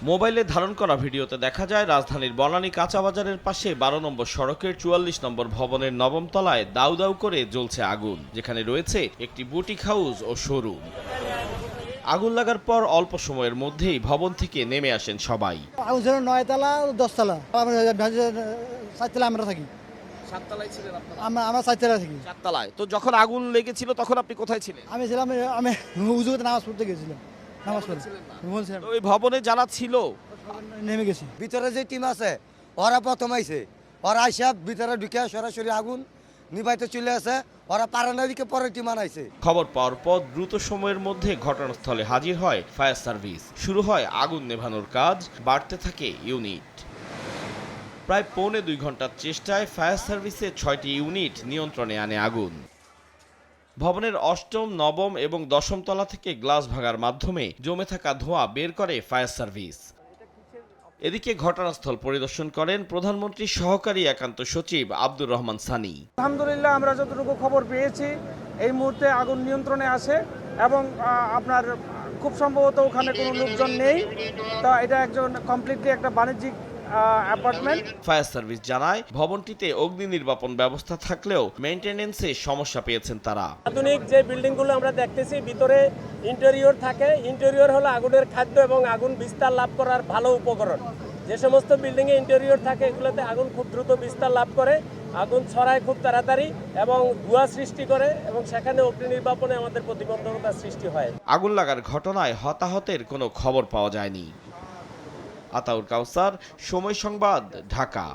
মোবাইলে ধারণ করা ভিডিওতে দেখা যায় রাজধানীর বনানী কাঁচাবাজারের পাশে ১২ নম্বর সড়কের ৪৪ নম্বর ভবনের নবম তলায় দাউ দাউ করে জ্বলছে আগুন, যেখানে রয়েছে একটি বুটিক হাউস ও শোরুম। আগুন লাগার পর অল্প সময়ের মধ্যেই ভবন থেকে নেমে আসেন সবাই। আগুন ছিল ৯ তলা ১০ তলা, ৪ তলা আমরা থাকি। ৭ তলায় ছিলেন আপনারা? আমরা ৪ তলা থাকি। ৪ তলায়। তো যখন আগুন লেগেছিল তখন আপনি কোথায় ছিলেন? আমি ছিলাম, আমি উজুতে নামাজ পড়তে গেছিলাম। নামাজ পড়তে বলছিলাম, তো ওই ভবনে যারা ছিল নেমে গেছি। ভিতরে যে টিম আছে ওরা প্রথম আইছে, ওরা আইসা ভিতরে ঢুকে সরাসরি আগুন নিভাইতে চলে আসে, ওরা পারানোর দিকে পরে টিম আনাইছে। খবর পাওয়ার পর দ্রুত সময়ের মধ্যে ঘটনাস্থলে হাজির হয় ফায়ার সার্ভিস। শুরু হয় আগুন নেভানোর কাজ, বাড়তে থাকে ইউনিট। প্রায় পৌনে ২ ঘন্টার চেষ্টায় ফায়ার সার্ভিসের ৬টি ইউনিট নিয়ন্ত্রণে আনে আগুন। ভবনের অষ্টম, নবম এবং দশম তলা থেকে গ্লাস ভাঙার মাধ্যমে জমে থাকা ধোঁয়া বের করে ফায়ার সার্ভিস। এদিকে ঘটনাস্থল পরিদর্শন করেন প্রধানমন্ত্রীর সহকারী একান্ত সচিব আব্দুর রহমান সানি। আলহামদুলিল্লাহ, আমরা যতটুকু খবর পেয়েছি এই মুহূর্তে আগুন নিয়ন্ত্রণে আছে এবং আপনার খুব সম্ভবত ওখানে কোনো লোকজন নেই। তো এটা একজন কমপ্লিটলি একটা বাণিজ্যিক অ্যাপার্টমেন্ট। ফায়ার সার্ভিস জানায় ভবনটিতে অগ্নি নির্বাপন ব্যবস্থা থাকলেও মেইনটেনেন্সে সমস্যা পেয়েছেন তারা। আধুনিক যে বিল্ডিংগুলো আমরা দেখতেছি ভিতরে ইন্টেরিয়র থাকে, ইন্টেরিয়র হলো আগুনের খাদ্য এবং আগুন বিস্তার লাভ করার ভালো উপকরণ। যে সমস্ত বিল্ডিংয়ে ইন্টেরিয়র থাকে এগুলোতে আগুন খুব দ্রুত বিস্তার লাভ করে, আগুন ছড়ায় খুব তাড়াতাড়ি এবং ধোঁয়া সৃষ্টি করে এবং সেখানে অগ্নি নির্বাপনে আমাদের প্রতিবন্ধকতার সৃষ্টি হয়। আগুন লাগার ঘটনায় হতাহতের কোনো খবর পাওয়া যায়নি। আতাউর কাউসার, সময় সংবাদ, ঢাকা।